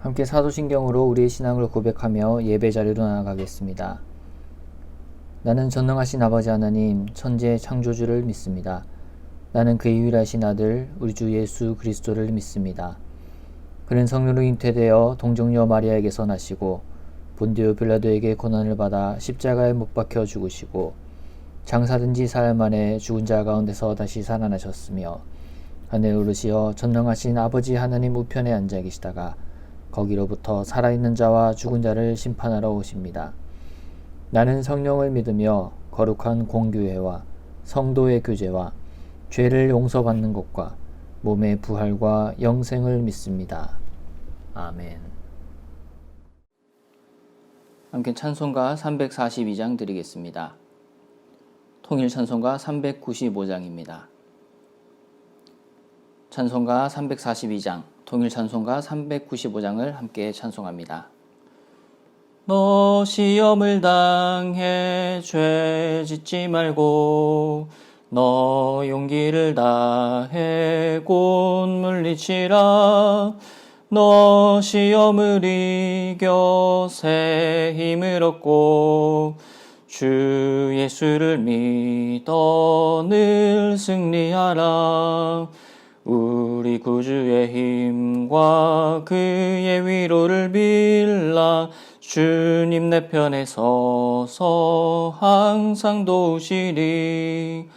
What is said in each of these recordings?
함께 사도신경으로 우리의 신앙을 고백하며 예배 자리로 나아가겠습니다. 나는 전능하신 아버지 하나님, 천지의 창조주를 믿습니다. 나는 그의 유일하신 아들, 우리 주 예수 그리스도를 믿습니다. 그는 성령으로 잉태되어 동정녀 마리아에게서 나시고 본디오 빌라도에게 고난을 받아 십자가에 못 박혀 죽으시고 장사된 지 사흘 만에 죽은 자 가운데서 다시 살아나셨으며 하늘에 오르시어 전능하신 아버지 하나님 우편에 앉아 계시다가 거기로부터 살아있는 자와 죽은 자를 심판하러 오십니다. 나는 성령을 믿으며 거룩한 공교회와 성도의 교제와 죄를 용서받는 것과 몸의 부활과 영생을 믿습니다. 아멘. 함께 찬송가 342장 드리겠습니다. 통일 찬송가 395장입니다. 찬송가 342장, 통일 찬송가 395장을 함께 찬송합니다. 너 시험을 당해 죄 짓지 말고 너 용기를 다해 곧 물리치라. 너 시험을 이겨 새 힘을 얻고 주 예수를 믿어 늘 승리하라. 우리 구주의 힘과 그의 위로를 빌라. 주님 내 편에 서서 항상 도우시리.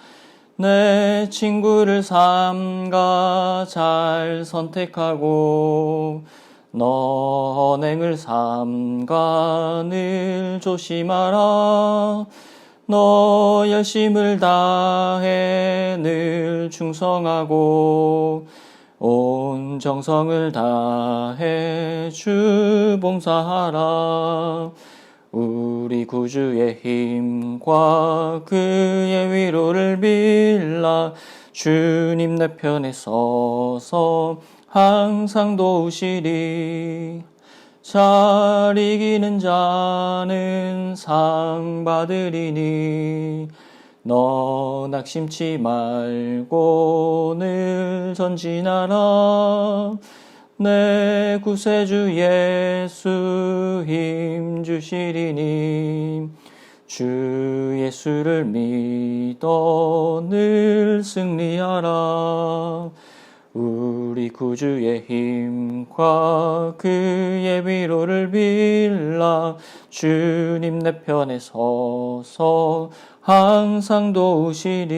내 친구를 삼가 잘 선택하고 너 언행을 삼가 늘 조심하라. 너 열심을 다해 늘 충성하고 온 정성을 다해 주 봉사하라. 우리 구주의 힘과 그의 위로를 빌라. 주님 내 편에 서서 항상 도우시리. 잘 이기는 자는 상 받으리니 너 낙심치 말고 늘 전진하라. 내 구세주 예수 힘 주시리니 주 예수를 믿어 늘 승리하라. 우리 구주의 힘과 그의 위로를 빌라. 주님 내 편에 서서 항상 도우시리.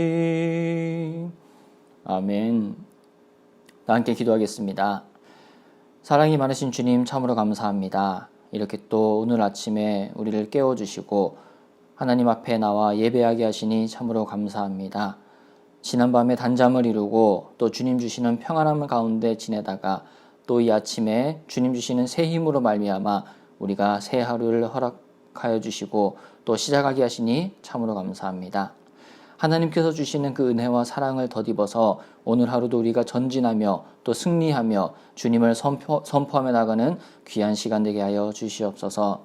아멘. 함께 기도하겠습니다. 사랑이 많으신 주님 참으로 감사합니다. 이렇게 또 오늘 아침에 우리를 깨워주시고 하나님 앞에 나와 예배하게 하시니 참으로 감사합니다. 지난밤에 단잠을 이루고 또 주님 주시는 평안함 가운데 지내다가 또 이 아침에 주님 주시는 새 힘으로 말미암아 우리가 새 하루를 허락하여 주시고 또 시작하게 하시니 참으로 감사합니다. 하나님께서 주시는 그 은혜와 사랑을 덧입어서 오늘 하루도 우리가 전진하며 또 승리하며 주님을 선포하며 나가는 귀한 시간 되게 하여 주시옵소서.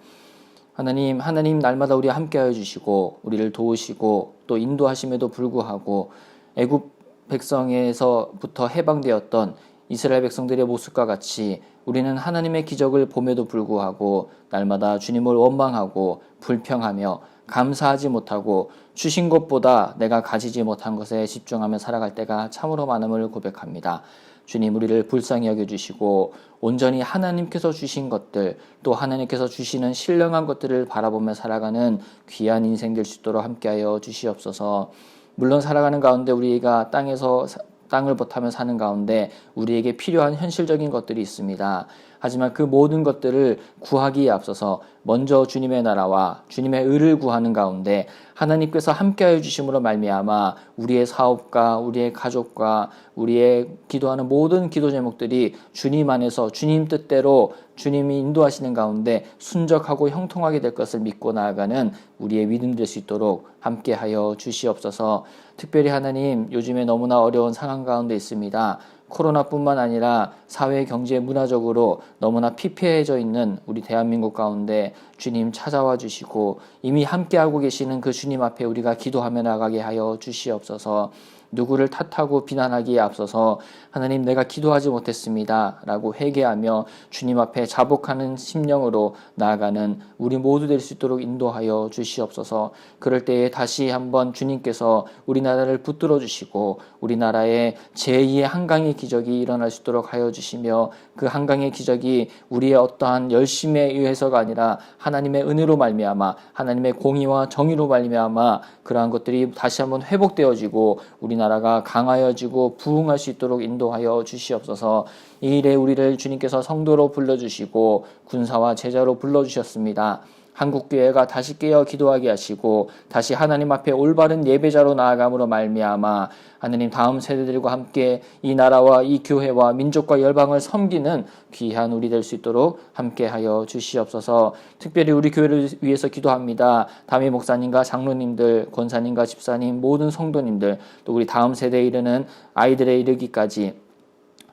하나님 날마다 우리와 함께하여 주시고 우리를 도우시고 또 인도하심에도 불구하고 애굽 백성에서부터 해방되었던 이스라엘 백성들의 모습과 같이 우리는 하나님의 기적을 봄에도 불구하고 날마다 주님을 원망하고 불평하며 감사하지 못하고 주신 것보다 내가 가지지 못한 것에 집중하며 살아갈 때가 참으로 많음을 고백합니다. 주님 우리를 불쌍히 여겨주시고 온전히 하나님께서 주신 것들 또 하나님께서 주시는 신령한 것들을 바라보며 살아가는 귀한 인생 될 수 있도록 함께하여 주시옵소서. 물론 살아가는 가운데 우리가 땅을 버타며 사는 가운데 우리에게 필요한 현실적인 것들이 있습니다. 하지만 그 모든 것들을 구하기에 앞서서 먼저 주님의 나라와 주님의 의를 구하는 가운데 하나님께서 함께하여 주심으로 말미암아 우리의 사업과 우리의 가족과 우리의 기도하는 모든 기도 제목들이 주님 안에서 주님 뜻대로 주님이 인도하시는 가운데 순적하고 형통하게 될 것을 믿고 나아가는 우리의 믿음 될 수 있도록 함께하여 주시옵소서. 특별히 하나님 요즘에 너무나 어려운 상황 가운데 있습니다. 코로나뿐만 아니라 사회, 경제, 문화적으로 너무나 피폐해져 있는 우리 대한민국 가운데 주님 찾아와 주시고 이미 함께하고 계시는 그 주님 앞에 우리가 기도하며 나가게 하여 주시옵소서. 누구를 탓하고 비난하기에 앞서서 하나님 내가 기도하지 못했습니다 라고 회개하며 주님 앞에 자복하는 심령으로 나아가는 우리 모두 될 수 있도록 인도하여 주시옵소서. 그럴 때에 다시 한번 주님께서 우리나라를 붙들어 주시고 우리나라에 제2의 한강의 기적이 일어날 수 있도록 하여 주시며 그 한강의 기적이 우리의 어떠한 열심에 의해서가 아니라 하나님의 은혜로 말미암아 하나님의 공의와 정의로 말미암아 그러한 것들이 다시 한번 회복되어지고 우리나라가 강하여지고 부흥할 수 있도록 인도하여 주시옵소서. 이 일에 우리를 주님께서 성도로 불러주시고 군사와 제자로 불러주셨습니다. 한국교회가 다시 깨어 기도하게 하시고 다시 하나님 앞에 올바른 예배자로 나아감으로 말미암아 하나님 다음 세대들과 함께 이 나라와 이 교회와 민족과 열방을 섬기는 귀한 우리 될 수 있도록 함께하여 주시옵소서. 특별히 우리 교회를 위해서 기도합니다. 담임 목사님과 장로님들, 권사님과 집사님, 모든 성도님들, 또 우리 다음 세대에 이르는 아이들에 이르기까지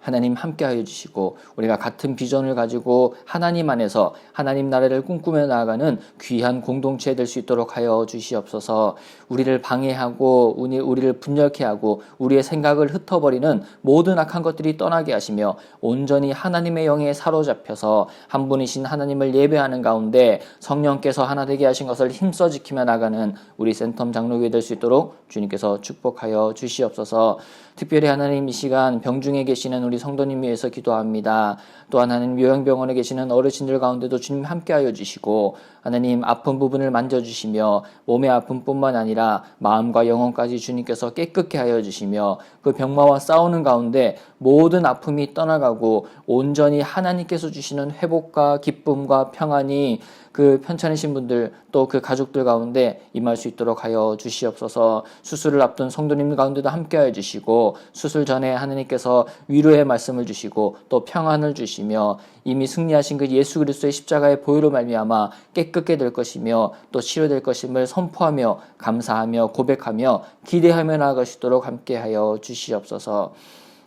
하나님 함께하여 주시고 우리가 같은 비전을 가지고 하나님 안에서 하나님 나라를 꿈꾸며 나아가는 귀한 공동체 될 수 있도록 하여 주시옵소서. 우리를 방해하고 우리를 분열케 하고 우리의 생각을 흩어버리는 모든 악한 것들이 떠나게 하시며 온전히 하나님의 영에 사로잡혀서 한 분이신 하나님을 예배하는 가운데 성령께서 하나 되게 하신 것을 힘써 지키며 나가는 우리 센텀 장로교회 될 수 있도록 주님께서 축복하여 주시옵소서. 특별히 하나님 이 시간 병중에 계시는 우리 성도님 위해서 기도합니다. 또한 하나님 요양병원에 계시는 어르신들 가운데도 주님 함께하여 주시고 하나님 아픈 부분을 만져주시며 몸의 아픔뿐만 아니라 마음과 영혼까지 주님께서 깨끗게 하여 주시며 그 병마와 싸우는 가운데 모든 아픔이 떠나가고 온전히 하나님께서 주시는 회복과 기쁨과 평안이 그 편찮으신 분들 또 그 가족들 가운데 임할 수 있도록 하여 주시옵소서. 수술을 앞둔 성도님 가운데도 함께하여 주시고 수술 전에 하나님께서 위로의 말씀을 주시고 또 평안을 주시며 이미 승리하신 그 예수 그리스도의 십자가의 보혈로 말미암아 깨끗게 될 것이며 또 치료될 것임을 선포하며 감사하며 고백하며 기대하며 나아갈 수 있도록 함께하여 주시옵소서.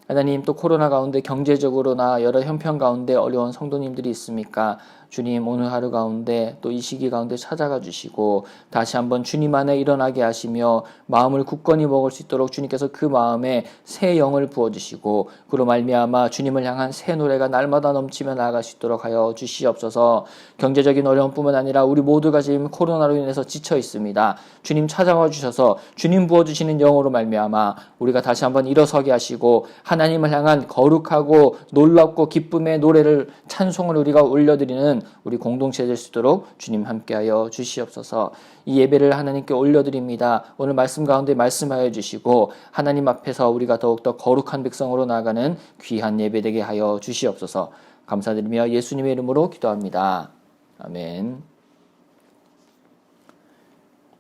하나님 또 코로나 가운데 경제적으로나 여러 형편 가운데 어려운 성도님들이 있습니까? 주님 오늘 하루 가운데 또 이 시기 가운데 찾아가 주시고 다시 한번 주님 안에 일어나게 하시며 마음을 굳건히 먹을 수 있도록 주님께서 그 마음에 새 영을 부어주시고 그로 말미암아 주님을 향한 새 노래가 날마다 넘치며 나아갈 수 있도록 하여 주시옵소서. 경제적인 어려움뿐만 아니라 우리 모두가 지금 코로나로 인해서 지쳐 있습니다. 주님 찾아와 주셔서 주님 부어주시는 영으로 말미암아 우리가 다시 한번 일어서게 하시고 하나님을 향한 거룩하고 놀랍고 기쁨의 노래를 찬송을 우리가 올려드리는 우리 공동체 될 수 있도록 주님 함께하여 주시옵소서. 이 예배를 하나님께 올려드립니다. 오늘 말씀 가운데 말씀하여 주시고 하나님 앞에서 우리가 더욱더 거룩한 백성으로 나아가는 귀한 예배 되게 하여 주시옵소서. 감사드리며 예수님의 이름으로 기도합니다. 아멘.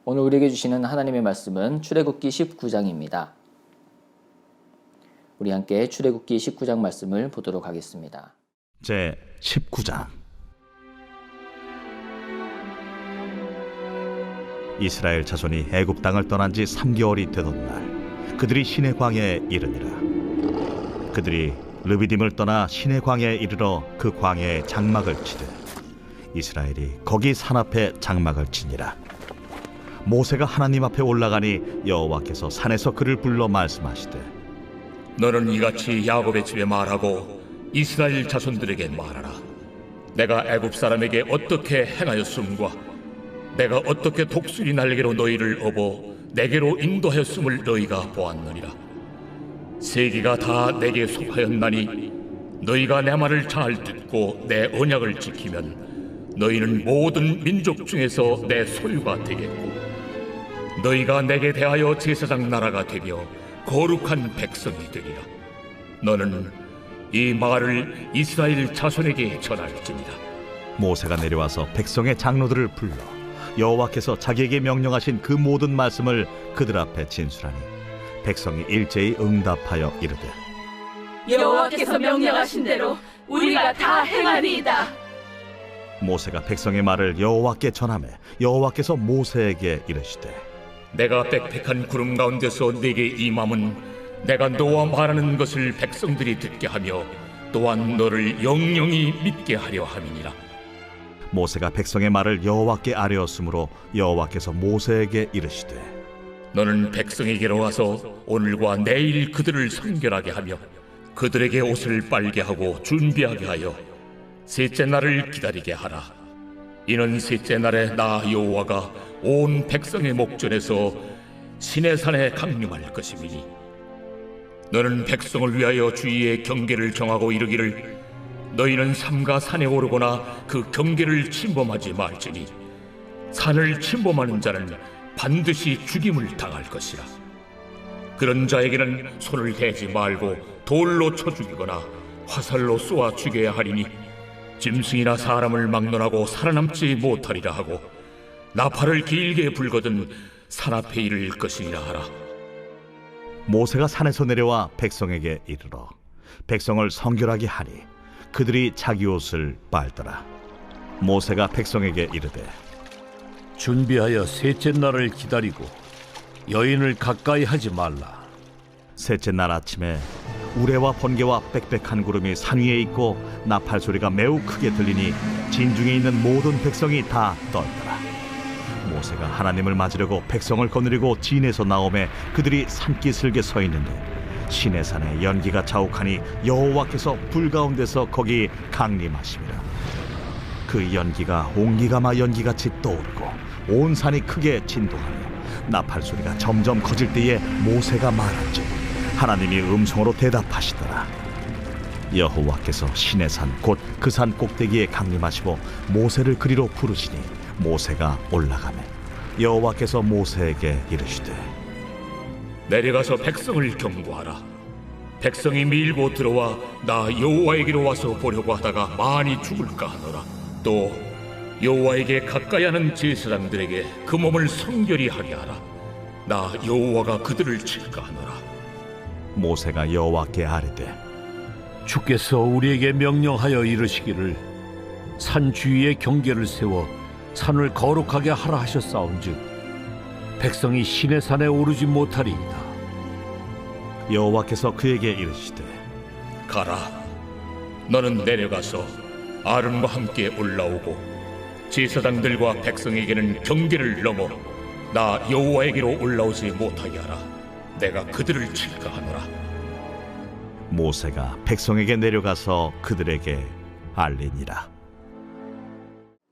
오늘 우리에게 주시는 하나님의 말씀은 출애굽기 19장입니다. 우리 함께 출애굽기 19장 말씀을 보도록 하겠습니다. 제 19장. 이스라엘 자손이 애굽 땅을 떠난 지 3개월이 되던 날 그들이 시내 광야에 이르니라. 그들이 르비딤을 떠나 시내 광야에 이르러 그 광야에 장막을 치되 이스라엘이 거기 산 앞에 장막을 치니라. 모세가 하나님 앞에 올라가니 여호와께서 산에서 그를 불러 말씀하시되 너는 이같이 야곱의 집에 말하고 이스라엘 자손들에게 말하라. 내가 애굽 사람에게 어떻게 행하였음과 내가 어떻게 독수리 날개로 너희를 업어 내게로 인도하였음을 너희가 보았느니라. 세계가 다 내게 속하였나니 너희가 내 말을 잘 듣고 내 언약을 지키면 너희는 모든 민족 중에서 내 소유가 되겠고 너희가 내게 대하여 제사장 나라가 되며 거룩한 백성이 되리라. 너는 이 말을 이스라엘 자손에게 전할지니라. 모세가 내려와서 백성의 장로들을 불러 여호와께서 자기에게 명령하신 그 모든 말씀을 그들 앞에 진술하니 백성이 일제히 응답하여 이르되 여호와께서 명령하신 대로 우리가 다 행하리이다. 모세가 백성의 말을 여호와께 전하매 여호와께서 모세에게 이르시되 내가 빽빽한 구름 가운데서 네게 임함은 내가 너와 말하는 것을 백성들이 듣게 하며 또한 너를 영영히 믿게 하려 함이니라. 모세가 백성의 말을 여호와께 아뢰었으므로 여호와께서 모세에게 이르시되 너는 백성에게로 와서 오늘과 내일 그들을 성결하게 하며 그들에게 옷을 빨게 하고 준비하게 하여 셋째 날을 기다리게 하라. 이는 셋째 날에 나 여호와가 온 백성의 목전에서 시내산에 강림할 것임이니 너는 백성을 위하여 주의의 경계를 정하고 이르기를 너희는 삼가 산에 오르거나 그 경계를 침범하지 말지니 산을 침범하는 자는 반드시 죽임을 당할 것이라. 그런 자에게는 손을 대지 말고 돌로 쳐 죽이거나 화살로 쏘아 죽여야 하리니 짐승이나 사람을 막론하고 살아남지 못하리라 하고 나팔을 길게 불거든 산 앞에 이를 것이니라 하라. 모세가 산에서 내려와 백성에게 이르러 백성을 성결하게 하니 그들이 자기 옷을 빨더라. 모세가 백성에게 이르되 준비하여 셋째 날을 기다리고 여인을 가까이 하지 말라. 셋째 날 아침에 우레와 번개와 빽빽한 구름이 산 위에 있고 나팔 소리가 매우 크게 들리니 진중에 있는 모든 백성이 다 떨더라. 모세가 하나님을 맞으려고 백성을 거느리고 진에서 나오매 그들이 산기슭에 서 있는데 시내산에 연기가 자욱하니 여호와께서 불 가운데서 거기 강림하심이라. 그 연기가 옹기가마 연기같이 떠오르고 온 산이 크게 진동하며 나팔 소리가 점점 커질 때에 모세가 말한즉 하나님이 음성으로 대답하시더라. 여호와께서 시내산 곧 그 산 꼭대기에 강림하시고 모세를 그리로 부르시니 모세가 올라가매 여호와께서 모세에게 이르시되 내려가서 백성을 경고하라. 백성이 밀고 들어와 나 여호와에게로 와서 보려고 하다가 많이 죽을까 하노라. 또 여호와에게 가까이 하는 제사장들에게 그 몸을 성결히 하게 하라. 나 여호와가 그들을 칠까 하노라. 모세가 여호와께 아뢰되 주께서 우리에게 명령하여 이르시기를 산 주위에 경계를 세워 산을 거룩하게 하라 하셨사온즉 백성이 시내산에 오르지 못하리이다. 여호와께서 그에게 이르시되 가라. 너는 내려가서 아론과 함께 올라오고 제사장들과 백성에게는 경계를 넘어 나 여호와에게로 올라오지 못하게 하라. 내가 그들을 칠까 하노라. 모세가 백성에게 내려가서 그들에게 알리니라.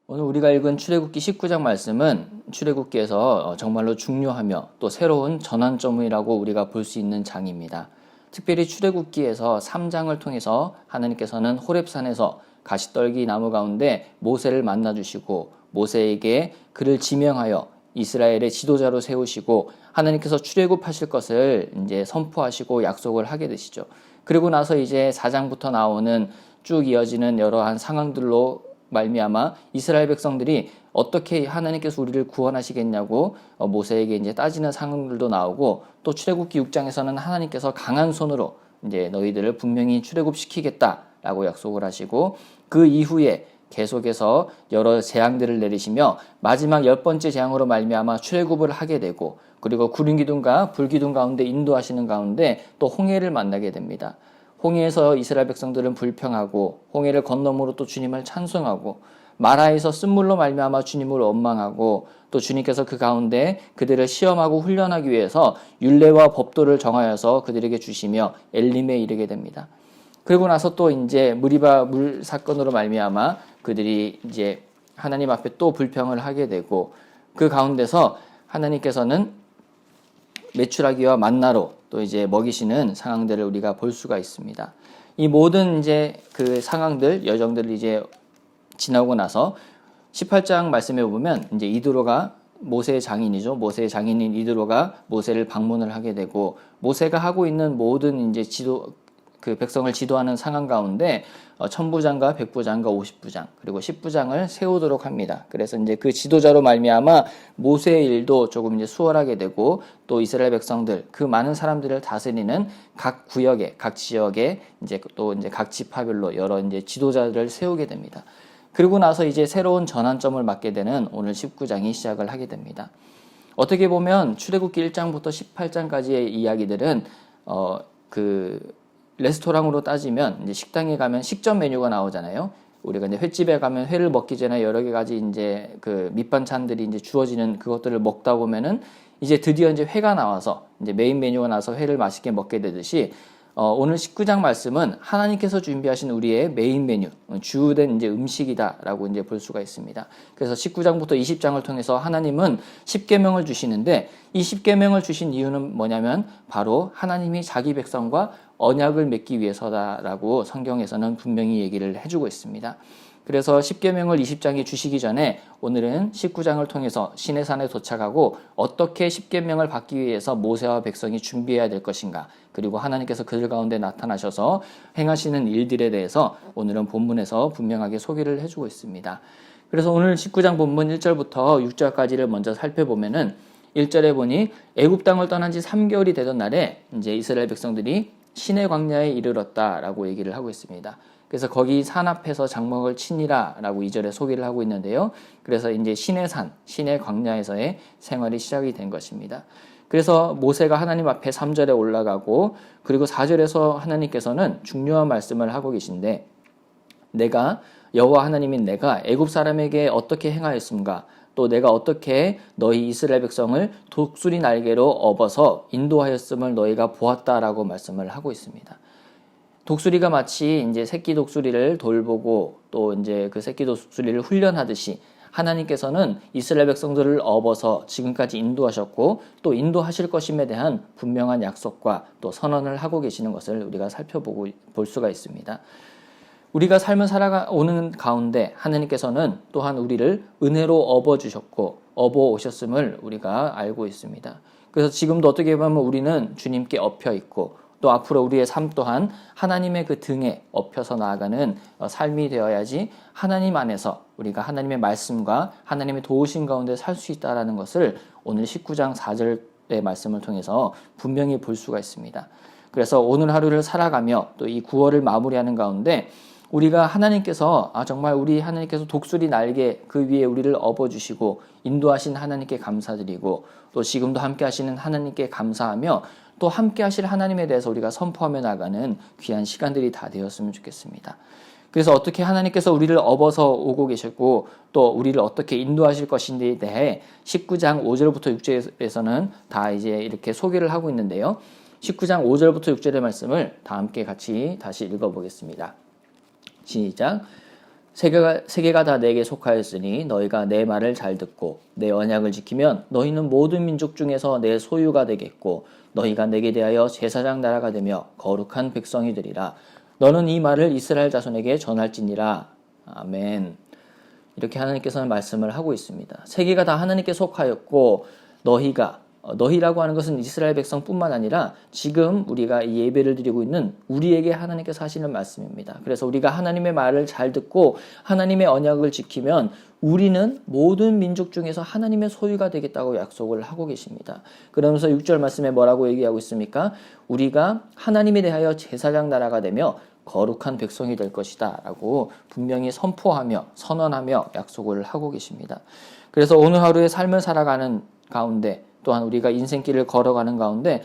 오늘 우리가 읽은 출애굽기 19장 말씀은 출애굽기에서 정말로 중요하며 또 새로운 전환점이라고 우리가 볼 수 있는 장입니다. 특별히 출애굽기에서 3장을 통해서 하나님께서는 호렙산에서 가시떨기 나무 가운데 모세를 만나주시고 모세에게 그를 지명하여 이스라엘의 지도자로 세우시고 하나님께서 출애굽하실 것을 이제 선포하시고 약속을 하게 되시죠. 그리고 나서 이제 4장부터 나오는 쭉 이어지는 여러한 상황들로 말미암아 이스라엘 백성들이 어떻게 하나님께서 우리를 구원하시겠냐고 모세에게 이제 따지는 상황들도 나오고 또 출애굽기 6장에서는 하나님께서 강한 손으로 이제 너희들을 분명히 출애굽시키겠다라고 약속을 하시고 그 이후에 계속해서 여러 재앙들을 내리시며 마지막 10번째 재앙으로 말미암아 출애굽을 하게 되고 그리고 구름 기둥과 불 기둥 가운데 인도하시는 가운데 또 홍해를 만나게 됩니다. 홍해에서 이스라엘 백성들은 불평하고 홍해를 건너므로 또 주님을 찬송하고 마라에서 쓴물로 말미암아 주님을 원망하고 또 주님께서 그 가운데 그들을 시험하고 훈련하기 위해서 율례와 법도를 정하여서 그들에게 주시며 엘림에 이르게 됩니다. 그리고 나서 또 이제 무리바 물 사건으로 말미암아 그들이 이제 하나님 앞에 또 불평을 하게 되고 그 가운데서 하나님께서는 메추라기와 만나로 또 이제 먹이시는 상황들을 우리가 볼 수가 있습니다. 이 모든 이제 그 상황들, 여정들을 이제 지나고 나서 18장 말씀해 보면 이제 이드로가 모세의 장인이죠. 모세의 장인인 이드로가 모세를 방문을 하게 되고 모세가 하고 있는 모든 이제 그 백성을 지도하는 상황 가운데 천부장과 백부장과 50부장 그리고 10부장을 세우도록 합니다. 그래서 이제 그 지도자로 말미암아 모세의 일도 조금 이제 수월하게 되고 또 이스라엘 백성들 그 많은 사람들을 다스리는 각 구역에 각 지역에 이제 또 이제 각 지파별로 여러 이제 지도자들을 세우게 됩니다. 그리고 나서 이제 새로운 전환점을 맞게 되는 오늘 19장이 시작을 하게 됩니다. 어떻게 보면 출애굽기 1장부터 18장까지의 이야기들은 그 레스토랑으로 따지면 이제 식당에 가면 식전 메뉴가 나오잖아요. 우리가 이제 횟집에 가면 회를 먹기 전에 여러 가지 이제 그 밑반찬들이 이제 주어지는 그것들을 먹다 보면은 이제 드디어 이제 회가 나와서 이제 메인 메뉴가 나와서 회를 맛있게 먹게 되듯이 오늘 19장 말씀은 하나님께서 준비하신 우리의 메인 메뉴, 주된 이제 음식이다라고 이제 볼 수가 있습니다. 그래서 19장부터 20장을 통해서 하나님은 10계명을 주시는데 이 10계명을 주신 이유는 뭐냐면 바로 하나님이 자기 백성과 언약을 맺기 위해서다라고 성경에서는 분명히 얘기를 해주고 있습니다. 그래서 10계명을 20장이 주시기 전에 오늘은 19장을 통해서 시내산에 도착하고 어떻게 10계명을 받기 위해서 모세와 백성이 준비해야 될 것인가, 그리고 하나님께서 그들 가운데 나타나셔서 행하시는 일들에 대해서 오늘은 본문에서 분명하게 소개를 해주고 있습니다. 그래서 오늘 19장 본문 1절부터 6절까지를 먼저 살펴보면은 1절에 보니 애굽 땅을 떠난 지 3개월이 되던 날에 이제 이스라엘 백성들이 시내 광야에 이르렀다라고 얘기를 하고 있습니다. 그래서 거기 산 앞에서 장막을 치니라 라고 2절에 소개를 하고 있는데요. 그래서 이제 시내 산, 시내 광야에서의 생활이 시작이 된 것입니다. 그래서 모세가 하나님 앞에 3절에 올라가고, 그리고 4절에서 하나님께서는 중요한 말씀을 하고 계신데, 내가 여호와 하나님인 내가 애굽 사람에게 어떻게 행하였음가, 또 내가 어떻게 너희 이스라엘 백성을 독수리 날개로 업어서 인도하였음을 너희가 보았다라고 말씀을 하고 있습니다. 독수리가 마치 이제 새끼 독수리를 돌보고 또 이제 그 새끼 독수리를 훈련하듯이 하나님께서는 이스라엘 백성들을 업어서 지금까지 인도하셨고 또 인도하실 것임에 대한 분명한 약속과 또 선언을 하고 계시는 것을 우리가 볼 수가 있습니다. 우리가 삶을 살아오는 가운데 하나님께서는 또한 우리를 은혜로 업어주셨고 업어오셨음을 우리가 알고 있습니다. 그래서 지금도 어떻게 보면 우리는 주님께 업혀 있고 또 앞으로 우리의 삶 또한 하나님의 그 등에 업혀서 나아가는 삶이 되어야지 하나님 안에서 우리가 하나님의 말씀과 하나님의 도우심 가운데 살 수 있다는 것을 오늘 19장 4절의 말씀을 통해서 분명히 볼 수가 있습니다. 그래서 오늘 하루를 살아가며 또 이 9월을 마무리하는 가운데 우리가 하나님께서 정말 우리 하나님께서 독수리 날개 그 위에 우리를 업어주시고 인도하신 하나님께 감사드리고 또 지금도 함께 하시는 하나님께 감사하며 또 함께 하실 하나님에 대해서 우리가 선포하며 나가는 귀한 시간들이 다 되었으면 좋겠습니다. 그래서 어떻게 하나님께서 우리를 업어서 오고 계셨고 또 우리를 어떻게 인도하실 것인지에 대해 19장 5절부터 6절에서는 다 이제 이렇게 소개를 하고 있는데요. 19장 5절부터 6절의 말씀을 다 함께 같이 다시 읽어보겠습니다. 시작. 세계가 다 내게 속하였으니 너희가 내 말을 잘 듣고 내 언약을 지키면 너희는 모든 민족 중에서 내 소유가 되겠고 너희가 내게 대하여 제사장 나라가 되며 거룩한 백성이 되리라. 너는 이 말을 이스라엘 자손에게 전할지니라. 아멘. 이렇게 하나님께서는 말씀을 하고 있습니다. 세계가 다 하나님께 속하였고 너희라고 하는 것은 이스라엘 백성뿐만 아니라 지금 우리가 이 예배를 드리고 있는 우리에게 하나님께서 하시는 말씀입니다. 그래서 우리가 하나님의 말을 잘 듣고 하나님의 언약을 지키면 우리는 모든 민족 중에서 하나님의 소유가 되겠다고 약속을 하고 계십니다. 그러면서 6절 말씀에 뭐라고 얘기하고 있습니까? 우리가 하나님에 대하여 제사장 나라가 되며 거룩한 백성이 될 것이다 라고 분명히 선포하며 선언하며 약속을 하고 계십니다. 그래서 오늘 하루의 삶을 살아가는 가운데 또한 우리가 인생길을 걸어가는 가운데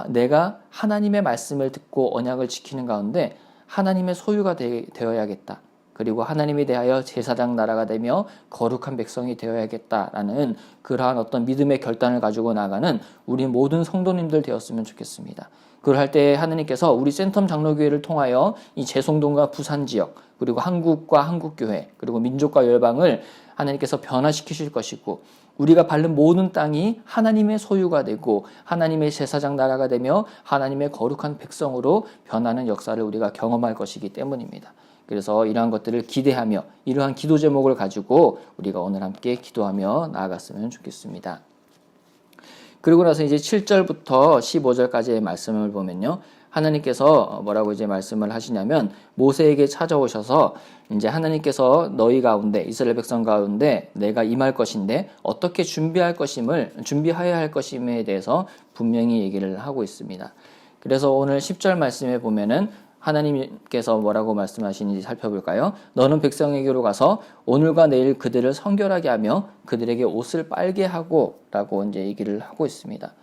내가 하나님의 말씀을 듣고 언약을 지키는 가운데 하나님의 소유가 되어야겠다. 그리고 하나님에 대하여 제사장 나라가 되며 거룩한 백성이 되어야겠다라는 그러한 어떤 믿음의 결단을 가지고 나가는 우리 모든 성도님들 되었으면 좋겠습니다. 그걸 할 때 하나님께서 우리 센텀 장로교회를 통하여 이 제송동과 부산 지역 그리고 한국과 한국교회 그리고 민족과 열방을 하나님께서 변화시키실 것이고 우리가 밟는 모든 땅이 하나님의 소유가 되고 하나님의 제사장 나라가 되며 하나님의 거룩한 백성으로 변하는 역사를 우리가 경험할 것이기 때문입니다. 그래서 이러한 것들을 기대하며 이러한 기도 제목을 가지고 우리가 오늘 함께 기도하며 나아갔으면 좋겠습니다. 그리고 나서 이제 7절부터 15절까지의 말씀을 보면요. 하나님께서 뭐라고 이제 말씀을 하시냐면 모세에게 찾아오셔서 이제 하나님께서 너희 가운데 이스라엘 백성 가운데 내가 임할 것인데 어떻게 준비해야 할 것임에 대해서 분명히 얘기를 하고 있습니다. 그래서 오늘 10절 말씀에 보면은 하나님께서 뭐라고 말씀하시는지 살펴볼까요? 너는 백성에게로 가서 오늘과 내일 그들을 성결하게 하며 그들에게 옷을 빨게 하고 라고 이제 얘기를 하고 있습니다.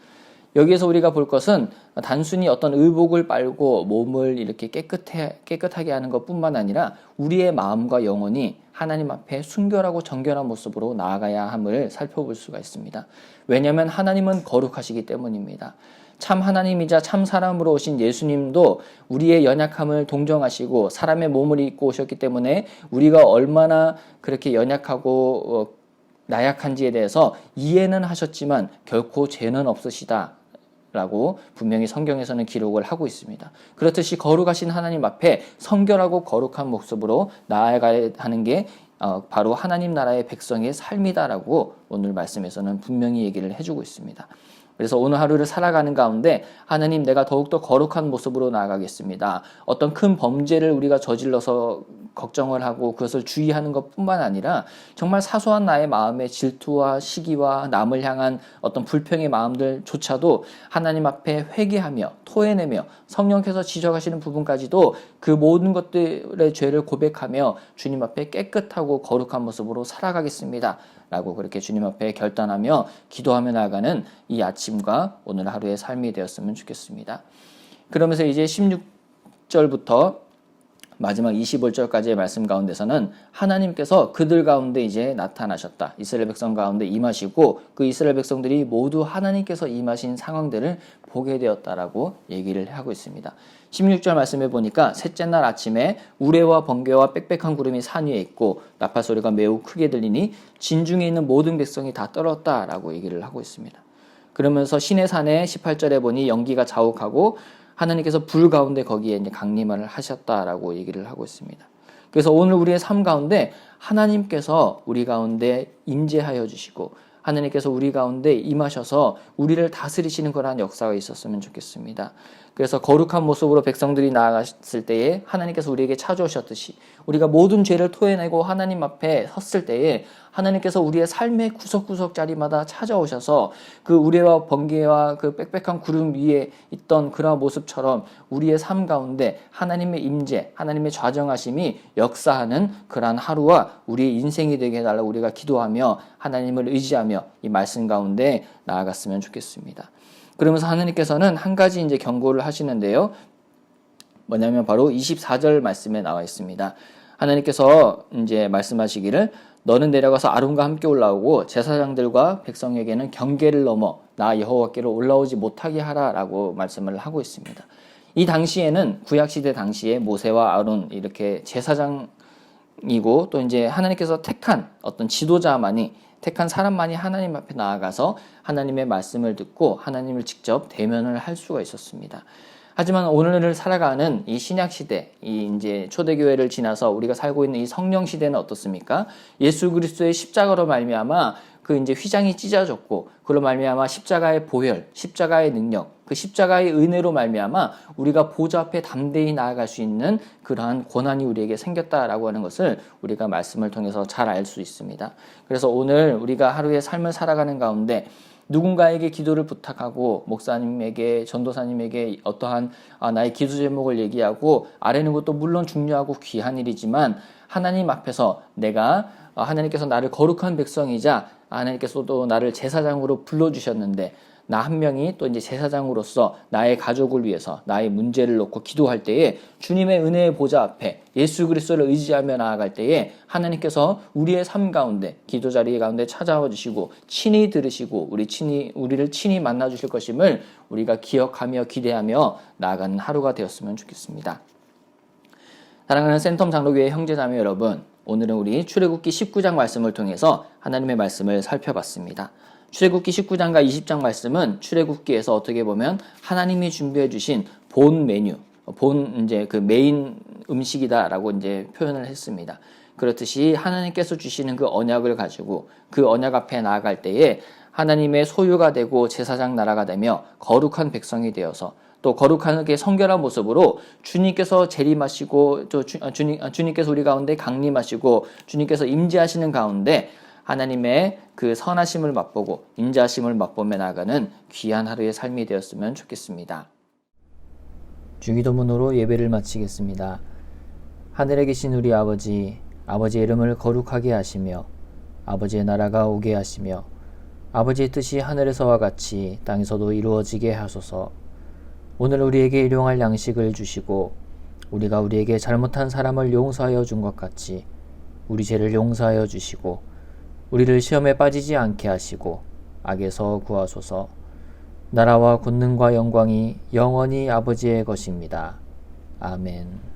여기에서 우리가 볼 것은 단순히 어떤 의복을 빨고 몸을 이렇게 깨끗하게 하는 것뿐만 아니라 우리의 마음과 영혼이 하나님 앞에 순결하고 정결한 모습으로 나아가야 함을 살펴볼 수가 있습니다. 왜냐하면 하나님은 거룩하시기 때문입니다. 참 하나님이자 참 사람으로 오신 예수님도 우리의 연약함을 동정하시고 사람의 몸을 입고 오셨기 때문에 우리가 얼마나 그렇게 연약하고 나약한지에 대해서 이해는 하셨지만 결코 죄는 없으시다 라고 분명히 성경에서는 기록을 하고 있습니다. 그렇듯이 거룩하신 하나님 앞에 성결하고 거룩한 모습으로 나아가야 하는 게 바로 하나님 나라의 백성의 삶이다라고 오늘 말씀에서는 분명히 얘기를 해주고 있습니다. 그래서 오늘 하루를 살아가는 가운데 하나님, 내가 더욱더 거룩한 모습으로 나아가겠습니다. 어떤 큰 범죄를 우리가 저질러서 걱정을 하고 그것을 주의하는 것뿐만 아니라 정말 사소한 나의 마음의 질투와 시기와 남을 향한 어떤 불평의 마음들조차도 하나님 앞에 회개하며 토해내며 성령께서 지적하시는 부분까지도 그 모든 것들의 죄를 고백하며 주님 앞에 깨끗하고 거룩한 모습으로 살아가겠습니다 라고 그렇게 주님 앞에 결단하며 기도하며 나아가는 이 아침과 오늘 하루의 삶이 되었으면 좋겠습니다. 그러면서 이제 16절부터 마지막 25절까지의 말씀 가운데서는 하나님께서 그들 가운데 이제 나타나셨다. 이스라엘 백성 가운데 임하시고 그 이스라엘 백성들이 모두 하나님께서 임하신 상황들을 보게 되었다라고 얘기를 하고 있습니다. 16절 말씀에 보니까 셋째 날 아침에 우레와 번개와 빽빽한 구름이 산 위에 있고 나팔 소리가 매우 크게 들리니 진중에 있는 모든 백성이 다 떨었다라고 얘기를 하고 있습니다. 그러면서 시내 산에 18절에 보니 연기가 자욱하고 하나님께서 불 가운데 거기에 이제 강림을 하셨다라고 얘기를 하고 있습니다. 그래서 오늘 우리의 삶 가운데 하나님께서 우리 가운데 임재하여 주시고 하나님께서 우리 가운데 임하셔서 우리를 다스리시는 그러한 역사가 있었으면 좋겠습니다. 그래서 거룩한 모습으로 백성들이 나아갔을 때에 하나님께서 우리에게 찾아오셨듯이 우리가 모든 죄를 토해내고 하나님 앞에 섰을 때에 하나님께서 우리의 삶의 구석구석 자리마다 찾아오셔서 그 우레와 번개와 그 빽빽한 구름 위에 있던 그러한 모습처럼 우리의 삶 가운데 하나님의 임재, 하나님의 좌정하심이 역사하는 그러한 하루와 우리의 인생이 되게 해달라고 우리가 기도하며 하나님을 의지하며 이 말씀 가운데 나아갔으면 좋겠습니다. 그러면서 하나님께서는 한 가지 이제 경고를 하시는데요. 뭐냐면 바로 24절 말씀에 나와 있습니다. 하나님께서 이제 말씀하시기를 너는 내려가서 아론과 함께 올라오고 제사장들과 백성에게는 경계를 넘어 나 여호와께로 올라오지 못하게 하라라고 말씀을 하고 있습니다. 이 당시에는 구약시대 당시에 모세와 아론 이렇게 제사장이고 또 이제 하나님께서 택한 어떤 지도자만이 택한 사람만이 하나님 앞에 나아가서 하나님의 말씀을 듣고 하나님을 직접 대면을 할 수가 있었습니다. 하지만 오늘을 살아가는 이 신약 시대, 이 이제 초대교회를 지나서 우리가 살고 있는 이 성령 시대는 어떻습니까? 예수 그리스도의 십자가로 말미암아 그 이제 휘장이 찢어졌고, 그로 말미암아 십자가의 보혈, 십자가의 능력, 그 십자가의 은혜로 말미암아 우리가 보좌 앞에 담대히 나아갈 수 있는 그러한 권한이 우리에게 생겼다라고 하는 것을 우리가 말씀을 통해서 잘 알 수 있습니다. 그래서 오늘 우리가 하루의 삶을 살아가는 가운데 누군가에게 기도를 부탁하고 목사님에게, 전도사님에게 어떠한 나의 기도 제목을 얘기하고 아뢰는 것도 물론 중요하고 귀한 일이지만 하나님 앞에서 내가 하나님께서 나를 거룩한 백성이자 하나님께서 또 나를 제사장으로 불러주셨는데 나 한 명이 또 이제 제사장으로서 나의 가족을 위해서 나의 문제를 놓고 기도할 때에 주님의 은혜의 보좌 앞에 예수 그리스도를 의지하며 나아갈 때에 하나님께서 우리의 삶 가운데 기도 자리 가운데 찾아와 주시고 친히 들으시고 우리를 친히 만나 주실 것임을 우리가 기억하며 기대하며 나아가는 하루가 되었으면 좋겠습니다. 사랑하는 센텀 장로교회 형제자매 여러분, 오늘은 우리 출애굽기 19장 말씀을 통해서 하나님의 말씀을 살펴봤습니다. 출애굽기 19장과 20장 말씀은 출애굽기에서 어떻게 보면 하나님이 준비해 주신 본 메뉴, 이제 그 메인 음식이다라고 이제 표현을 했습니다. 그렇듯이 하나님께서 주시는 그 언약을 가지고 그 언약 앞에 나아갈 때에 하나님의 소유가 되고 제사장 나라가 되며 거룩한 백성이 되어서 또 거룩하게 성결한 모습으로 주님께서 재림하시고 또 주님께서 우리 가운데 강림하시고 주님께서 임재하시는 가운데 하나님의 그 선하심을 맛보고 임재하심을 맛보며 나아가는 귀한 하루의 삶이 되었으면 좋겠습니다. 주기도문으로 예배를 마치겠습니다. 하늘에 계신 우리 아버지, 아버지의 이름을 거룩하게 하시며 아버지의 나라가 오게 하시며 아버지의 뜻이 하늘에서와 같이 땅에서도 이루어지게 하소서. 오늘 우리에게 일용할 양식을 주시고 우리가 우리에게 잘못한 사람을 용서하여 준 것 같이 우리 죄를 용서하여 주시고 우리를 시험에 빠지지 않게 하시고 악에서 구하소서. 나라와 권능과 영광이 영원히 아버지의 것입니다. 아멘.